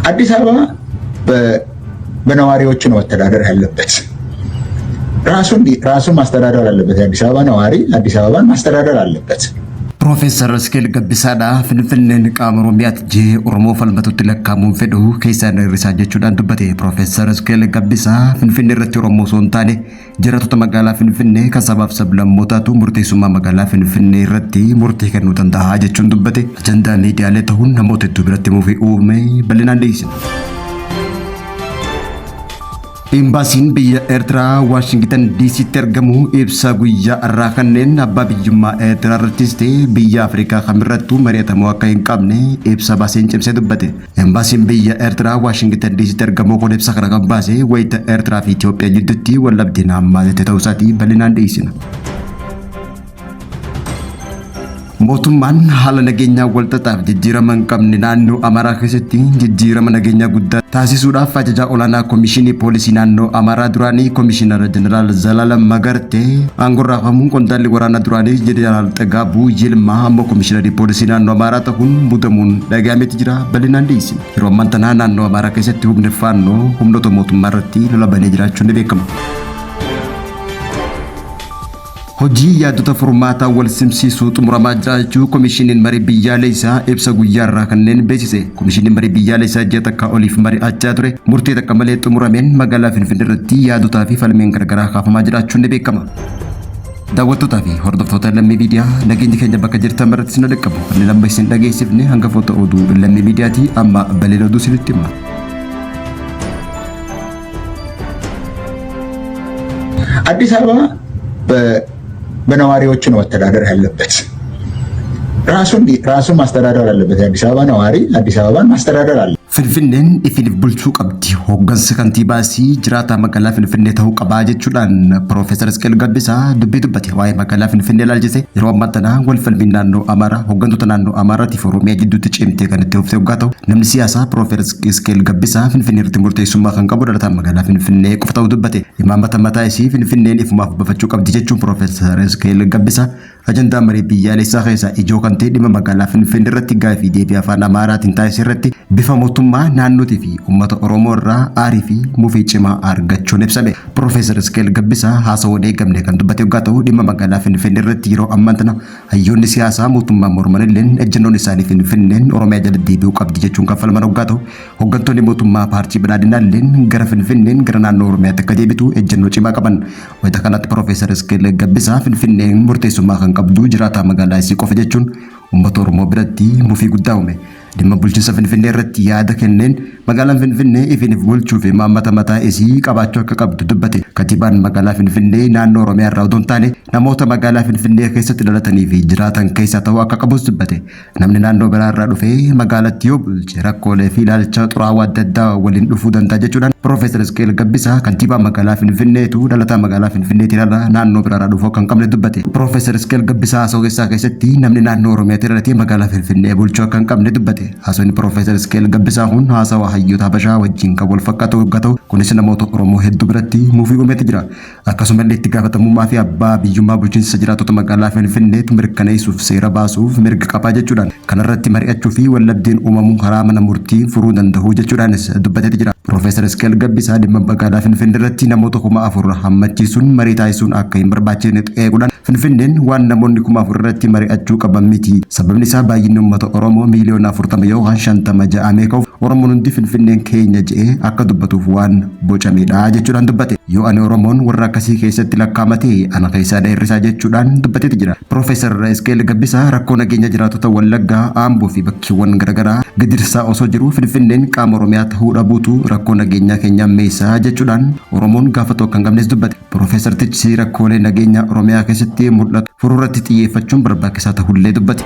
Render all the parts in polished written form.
አዲስ አበባ በነዋሪዎች ነው መተዳደር ያለበት። ራሱን ማስተዳደር አለበት። የአዲስ አበባ ነዋሪ አዲስ አበባን ማስተዳደር አለበት። ፕሮፌሰር እስኬል ገቢሳዳ ፍንፍኔን qaama Oromiyaatti jee Oromoo falmatutti lakkaamuun fedhu keessaan hir'isaa jechuudhaan dubbate. ፕሮፌሰር እስኬል ገቢsaa Finfinnee irratti Oromoo osoo hin taane jiraattota magaalaa Finfinnee kan sabaaf sablammootaatu murteessummaa magaalaa Finfinnee irratti murtee kennuu danda'a jechuun dubbate. Ajandaa miidiyaalee ta'uun namoota hedduu biratti muufii uume bal'inaan dhiyeessina. Imbaasiin biyya Eertiraa Waashingtan DC'tti argamu ibsa guyyaa irraa kanneen abbaa biyyummaa Eertiraa irrattis ta'e biyya Afrikaa kamirrattuu mari'atamuu akka hin qabne ibsa baaseen cimsee dubbate. Imbaasiin biyya Eertiraa Waashingtan DC'tti argamu kun ibsa kana kan baase wayita Eertiraa fi Itoophiyaa gidduutti wal-dhabdeen hammaatee ta'uu isaatii bal'inaan dhiyeessina. Mootummaan haala nageenyaa walxaxaaf jijjiirama hin qabne naannoo Amaaraa keessatti jijjiirama nageenyaa guddaa taasisuudhaaf ajajaa olaanaa Komishinii Poolisii naannoo Amaaraa duraanii Komishinar Jeneraal Zalaalam Magartee aangorraa ka'uun qondaalli waraanaa duraanii Jeneraal Xagaabuu Yilmaa ammoo Komishiinarii Poolisii naannoo Amaaraa ta'uun muudamuun dhagahamee jira bal'inaan dhiyeessina. Yeroo ammaa tanaa naannoo Amaaraa keessatti humni faannoo humnoota mootummaa irratti lola banee jiraachuun ni beekama. Hojii yaadota furmaataa wal simsiisuu xumuramaa jiraachuu Komishiniin marii biyyaalessaa ibsa guyyaa irraa kanneen beeksise. Komishiniin marii biyyaalessaa ji'a takka oliif mari'achaa ture. Murtee takka malee xumurameen magaalaa Finfinnee irratti yaadotaa fi falmeen garagaraa kaafamaa jiraachuun ni beekama. Daawwattootaa fi hordoftoota Lammii Miidiyaa nageenyi keenya bakka jirtan maratti isin dhaqqabu. Inni lamba isin dhageessifne hangafoota oduu Lammii Miidiyaatii amma bal'ina oduu isinitti hima. አዲስ አበባ በነዋሪዎች ነው መተዳደር ያለበት። ራሱን ማስተዳደር አለበት። የአዲስ አበባ ነዋሪ አዲስ አበባን ማስተዳደር አለ። Finfinneen ifin bulchuu qabdi. Hooggansa kantiibaasii jiraataa magaalaa Finfinnee ta'uu qabaa jechuudhaan Profeesar Isqeel Gabbisaa dubbii dubbate. Waa'ee magaalaa Finfinnee ilaalchise yeroo ammaa tana wal falmiin naannoo Amaaraa hooggantoota naannoo Amaaraatiif Oromiyaa gidduutti cimtee kan itti fufte hoggaa ta'u namni siyaasaa Profeesar Isqeel Gabbisaa Finfinnee irratti murteessummaa kan qabu dhalataan magaalaa Finfinnee qofa ta'uu dubbate. Imaammata mataa isii Finfinneen ifumaaf bafachuu qabdi jechuun Profeesar Isqeel Gabbisaa ajandaa marii biyyaalessaa keessaa ijoo kan ta'e dhimma magaalaa Finfinnee irratti gaafii deebii afaan Amaaraatiin taasise irratti bifa mootummaa naannootii fi uummata Oromoo irraa aarii fi mufii cimaa argachuun ibsame. Profeesar Isqeel Gabbisaa haasawaa eegamne kan dubbate hoggaa ta'u dhimma magaalaa Finfinnee irratti yeroo ammaa tana hayyoonni siyaasaa mootummaa morman illeen ejjennoon isaanii Finfinneen Oromiyaa jala deebi'uu qabdi jechuun kan falman hoggaa ta'u hooggantoonni mootummaa paartii badhaadhinaa illeen gara Finfinneen gara naannoo Oromiyaatti akka deebitu ejjennoo cimaa qaban. Wayita kanatti Profeesar Isqeel Gabbisaa Finfinneen murteessummaa kan qabdu jiraataa magaalaa isii qofa jechuun uummata Oromoo biratti mufii guddaa uume. Dhimma bulchiinsa Finfinnee irratti yaada kenneen magaalaan Finfinnee ifiniif bulchuu fi imaammata mataa isii qabaachuu akka qabdu dubbate. Katiibaan magaalaa Finfinnee naannoo Oromiyaa irraa otoo hin taane namoota magaalaa Finfinnee keessatti dhalatanii fi jiraatan keessaa ta'uu akka qabus dubbate. Namni naannoo biraa irraa dhufee magaalatti yoo bulche rakkoolee fi ilaalcha xuraawaa adda addaa waliin dhufuu danda'a jechuudhaan Profeesar Isqeel Gabbisaa kantiibaa magaalaa Finfinneetu dhalataa magaalaa Finfinneetiin irraa naannoo biraa irraa dhufuu kan qabne dubbate. Profeesar Isqeel Gabbisaa haasawaa keessatti namni naannoo Oromiyaatti dhalatee magaalaa Finfinnee bulchuu akka hin qabne dubbate. Haasawni Profeesar Isqeel Gabbisaa kun haasawaa hayyoota Habashaa wajjin kan wal fakkaatu hoggaa ta'u kunis namoota Oromoo hedduu biratti mufii uumeeti jira. Akkasumallee itti gaafatamummaa fi abbaa biyyummaa bulchiinsa jiraattota magaalaa Finfinneetu mirkaneessuuf seera baasuuf mirga qabaa jechuudhaan kanarratti mari'achuu fi wal-dhabdeen uumamuu karaa mana murtii furuu danda'u jechuudhaanis dubbateeti jira. Profeesar Isqeel Gabbisaa dhimma magaalaa Finfinnee irratti namoota 4,000 hammachiisuun marii taasisuun akka hin barbaachifne eeguudhaan Finfinneen waan namoonni 4,000 irratti mari'achuu qaban miti. Sababni isaa baay'inni uummata Oromoo miliyoona 40 yookaan 50 ja'amee ka'uuf Oromoon hundi Finfinneen keenya jedhee akka dubbatuuf waan bocamedha jechuudhaan dubbate. Yoo ani Oromoon warra akkasii keessatti lakkaa'amate ana keessaa dheerisaa jechuudhaan dubbateeti jira. Profeesar Isqeel Gabbisaa rakkoo nageenya jiraattota Wallaggaa, Aamboo fi bakkeewwan garaagaraa gidirsaa osoo jiru Finfinneen qaama Oromiyaa ta'uu dhabuutu rakkoo nageenyaa keenya ammeessaa jechuudhaan Oromoon gaafatu akka hin qabnes dubbate. Profeesar Tichi rakkoolee nageenya Oromiyaa keessatti mul'atu furuurratti xiyyeeffachuun barbaachisaa ta'ullee dubbate.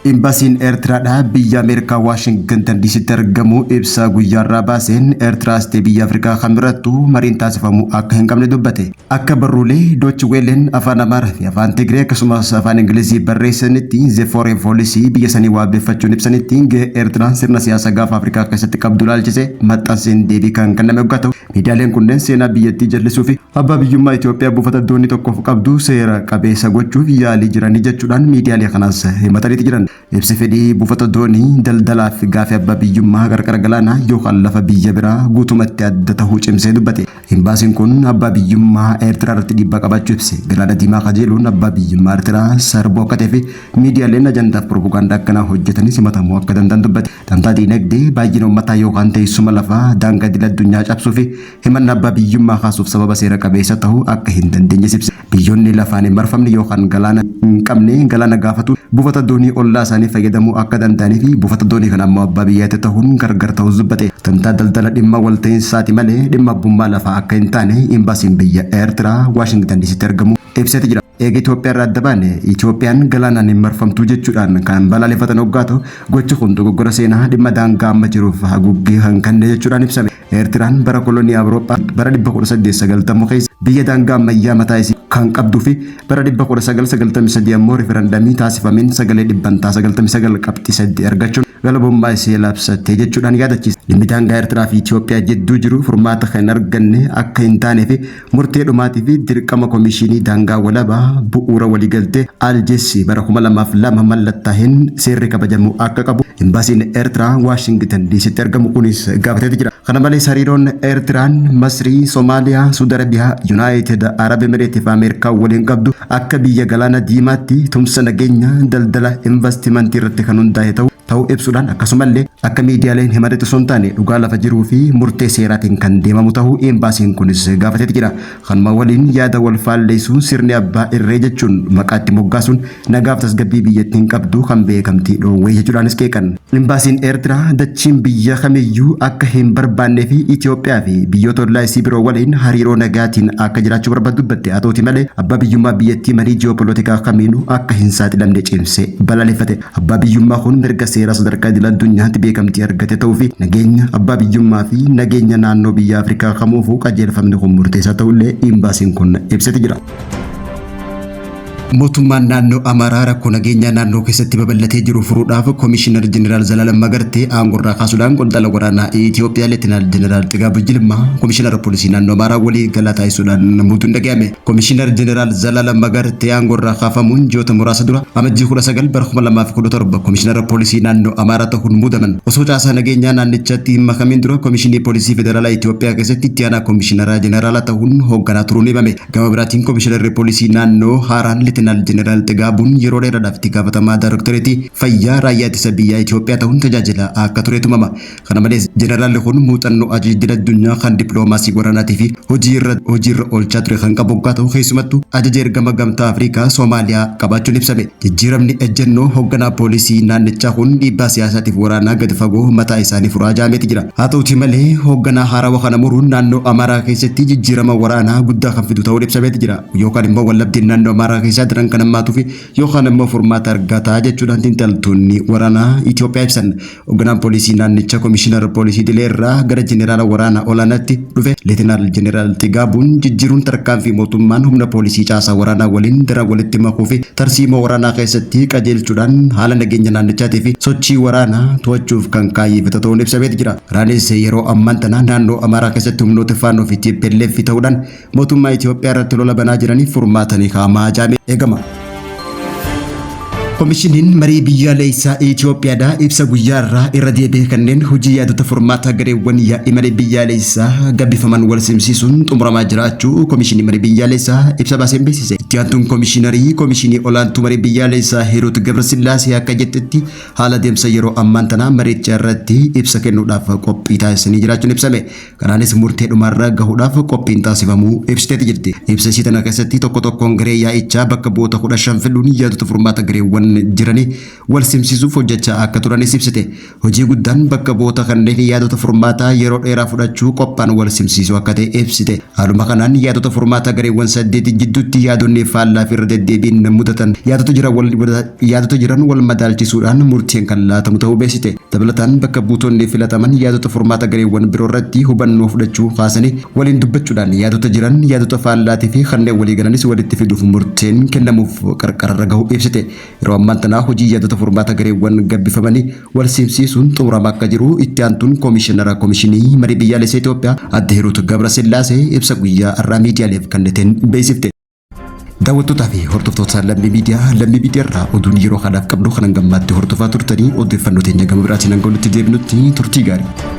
Imbaasiin Eertiraadhaa biyya Ameerikaa Waashingtan DC'tti argamu ibsa guyyaa irraa baaseen Eertiraas ta'e biyya Afrikaa kamirrattuu mariin taasifamuu akka hin qabne dubbate. Akka barruulee Doochi Weelen afaan Amaaraa fi afaan Tigree akkasumas afaan Ingilizii barreessanitti The Foreign Policy biyya sanii waabeffachuun ibsanitti gahee Eertiraan sirna siyaasaa gaafa Afrikaa keessatti qabdu ilaalchise maxxanseen deebii kan kenname hoggaa ta'u miidiyaaleen kunneen seenaa biyyattii jallisuu fi abbaa biyyummaa Itoophiyaa buufata doonii tokkoof qabdu seera qabeessa gochuuf yaalii jiranii jechuudhaan miidiyaalee kanaas himataniiti jiran. Ibsi fedhii buufata doonii daldalaa fi gaafii abbaa biyyummaa qarqara galaanaa yookaan lafa biyya biraa guutumatti adda tahuu cimsee dubbate. Imbaasiin kun abbaa biyyummaa Eertiraa irratti dhiibbaa qabaachuu ibse. Galaana Diimaa kajeeluun abbaa biyyummaa Eertiraa sarbuu akka ta'ee fi miidiyaaleen ajandaaf propagaandaa akkanaa hojjetanis himatamuu akka danda'an dubbate. Tamtaa diinagdee baay'ina uummataa yookaan teessuma lafaa daangaa idil addunyaa cabsuu fi himannaa abbaa biyyummaa kaasuuf sababa seera qabeessa ta'uu akka hin dandeenye ibse. Biyyoonni lafaan hin marfamne yookaan galaana hin qabne galaana gaafatu buufata doonii ollaa isaanii fayyadamuu akka danda'anii fi buufata doonii kana ammoo abbaa biyyaatti ta'uun gargar ta'us dubbate. Tamtaa daldala dhimma walta'iinsaati malee dhimma abbummaa lafaa akka hin taane imbaasiin biyya Eertiraa Waashingtan DC'tti argamu ibseeti jira. Eega Itoophiyaa irraa adda baane Itoophiyaan galaanaan hin marfamtuu jechuudhaan kan balaaleffatan hoggaatu gochi kun dogoggora seenaa dhimma daangaa amma jiruuf haguuggii kan kenne jechuudhaan ibsame. Eertiraan bara kolonii Awurooppaa bara 1890 keessa biyya daangaa ammayyaa mataa isii kan qabduu fi bara 1993 ammoo riferandamii taasifameen sagalee dhibbantaa 99 qabxii 8 argachuun galabummaa isii labsattee jechuudhaan yaadachiisa. Dhimmi daangaa Eertiraa fi Itoophiyaa jidduu jiru furmaata kan arganne akka hin taanee fi murtee dhumaatii fi dirqama komishinii daangaa walabaa bu'uura waliigaltee Aljeesii bara 2002 mallattaa'een seerri kabajamuu akka qabu imbaasiin Eertiraa Waashingtan DC'tti argamu kunis gaafateeti jira. Kana malees hariiroon Eertiraan Masrii, Soomaaliyaa, Suudi Arabiyaa, Yuunaayitid Arab Emireetii fi Ameerikaa waliin qabdu akka biyya galaana diimaatti tumsa nageenya daldala investimentii irratti kan hundaa'e ta'uu ibsuudhaan akkasumallee akka miidiyaaleen himate osoo hin taane dhugaa lafa jiruu fi murtee seeraatiin kan deemamu ta'uu imbaasiin kunis gaafateeti jira. Kanuma waliin yaada wal faalleessuun sirni abbaa irree jechuun maqaatti moggaasuun nagaaf tasgabbii biyyattiin qabdu kan beekamtii dhoowwee jechuudhaanis qeeqan. Imbaasiin Eertiraa dachiin biyya kamiyyuu akka hin barbaannee fi Itoophiyaa fi biyyoota ollaa isii biroo waliin hariiroo nagaatiin akka jiraachuu barbaadu dubbatte. Haa ta'uuti malee abbaa biyyummaa biyyattii marii ji'opolitikaa kamiinuu akka hin saaxilamne cimsee balaaleffate. Abbaa biyyummaa kun mirga seera sadarkaa idil addunyaatti beekamtii argate ta'uu fi nageenya abbaa biyyummaa fi nageenya naannoo biyya Afrikaa kamuufuu qajeelfamni kun murteessaa ta'ullee imbaasiin kun ibsete jira. Mootummaan naannoo Amaaraa rakkoo nageenyaa naannoo keessatti babal'atee jiru furuudhaaf Komishinar Jeneraal Zalaalam Magartee aangorraa kaasuudhaan qondaalaa waraanaa Itoophiyaa Leetinaal Jeneraal Xigaabuu Jilmaa Komishinara Poolisii naannoo Amaaraa walii galaa taasisuudhaan muuduun dhaga'ame. Komishinar Jeneraal Zalaalam Magartee aangorraa kaafamuun ji'oota muraasa dura amajjii 19 bara 2017 Komishinara Poolisii naannoo Amaaraa ta'uun muudaman. Osoo caasaa nageenyaa naannichaatti hin makamin dura Komishinii Poolisii Federaalaa Itoophiyaa keessatti itti aanaa Komishinara Jeneraalaa ta'uun hoogganaa turuun himame. Gama biraatiin Komishinarri Poolisii naannoo haaraan Leetinaal Jeneraal Xigaabuun yeroo dheeraadhaaf itti gaafatamaa Daarektoreetii Fayyaa Raayyaa Ittisa Biyyaa Itoophiyaa ta'uun tajaajila akka turetu himama. Kana malees Jeneraalli kun muuxannoo ajajaa addunyaa kan dippiloomaasii waraanaatii fi hojiirra oolchaa ture kan qabu akka ta'u keessumattuu ajaja ergama gamtaa Afrikaa Soomaaliyaa qabaachuun ibsame. Jijjiiramni ejjennoo hoogganaa poolisii naannichaa kun dhiibbaa siyaasaatiif waraanaa gadi fagoo mataa isaanii furaa jaameeti jira. Haa ta'uuti malee hoogganaa haarawaa kana muruun naannoo Amaaraa keessatti jijjiirama waraanaa guddaa kan fidu ta'uun ibsameeti jira. Yookaan immoo wallabdiin naannoo Amaaraa keessaa jiran kan ammaatu fi yookaan immoo furmaata argataa jechuudhaan xiinxaltoonni waraanaa Itoophiyaa ibsan. Hoogganaan poolisii naannichaa Komishinar Poolisii Dileerraa gara Jeneraala waraanaa olaanaatti dhufe Leetinaal Jeneraal Xigaabuun jijjiiruun tarkaanfii mootummaan humna poolisii caasaa waraanaa waliin daran walitti makuu fi tarsiimoo waraanaa keessatti qajeelchuudhaan haala nageenya naannichaatii fi sochii waraanaa to'achuuf kan kaayyeffate ta'uun ibsameeti jira. Raanis yeroo ammaan tana naannoo Amaaraa keessatti humnoota faannoo fi TPLF ta'uudhaan mootummaa Itoophiyaa irratti lola banaa jiraniif furmaatanii kaamaa jaame eegama. Komishiniin marii biyyaalessaa Itoophiyaadhaa ibsa guyyaarraa irra deebi'ee kanneen hojii yaadota furmaata gareewwan yaa'ii marii biyyaalessaa gabbifaman wal simsiisuun xumuramaa jiraachuu komishinii marii biyyaalessaa ibsa baaseen beeksise. Itti aantuun komishinarii komishinii olaantuu marii biyyaalessaa Hiruut Gabrasillaasee akka jettetti haala deemsa yeroo ammaan tanaa maricha irratti ibsa kennuudhaaf qophii taasisanii jiraachuun ibsame. Kanaanis murtee dhumaarra gahuudhaaf qophiin taasifamuu ibsiteeti jirti. Ibsa ishii tana keessatti tokko tokkoon garee yaa'ichaa bakka bu'oota 15 filuun yaadota furmaata gareewwan jiranii wal simsiisuuf hojjechaa akka turanis ibsite. Hojii guddaan bakka bu'oota kanneen yaadota furmaataa yeroo dheeraa fudhachuu qophaan wal simsiisuu akka ta'e ibsite. Haaluma kanaan yaadota furmaataa gareewwan 8 jidduutti yaadonni faallaa fi irra deddeebiin mudatan yaadota jiran wal madaalchisuudhaan murtiin kan laatamu ta'uu beeksite. Dabalataan bakka buutonni filataman yaadota furmaata gareewwan biroo irratti hubannoo fudhachuu kaasanii waliin dubbachuudhaan yaadota jiran yaadota faallaatii fi kanneen walii galanis walitti fiduuf murteen kennamuuf qarqararra gahu ibsite. Yeroo ammaan tana hojii yaadota furmaata gareewwan gabbifamanii wal simsiisuun xumuramaa akka jiru itti aantuun komishinara komishinii marii biyyaalessaa Itoophiyaa adde Hiruut Gabrasillaasee ibsa guyyaa har'aa miidiyaaleef kenniteen beeksifte. daawwattootaa fi hordoftoota Lammii Miidiyaa irraa oduun yeroo kanaaf qabnu kanan gammaatti hordofaa turtanii odeeffannoo teenya gama biraatiin hanga walitti deebinutti turtii gaarii.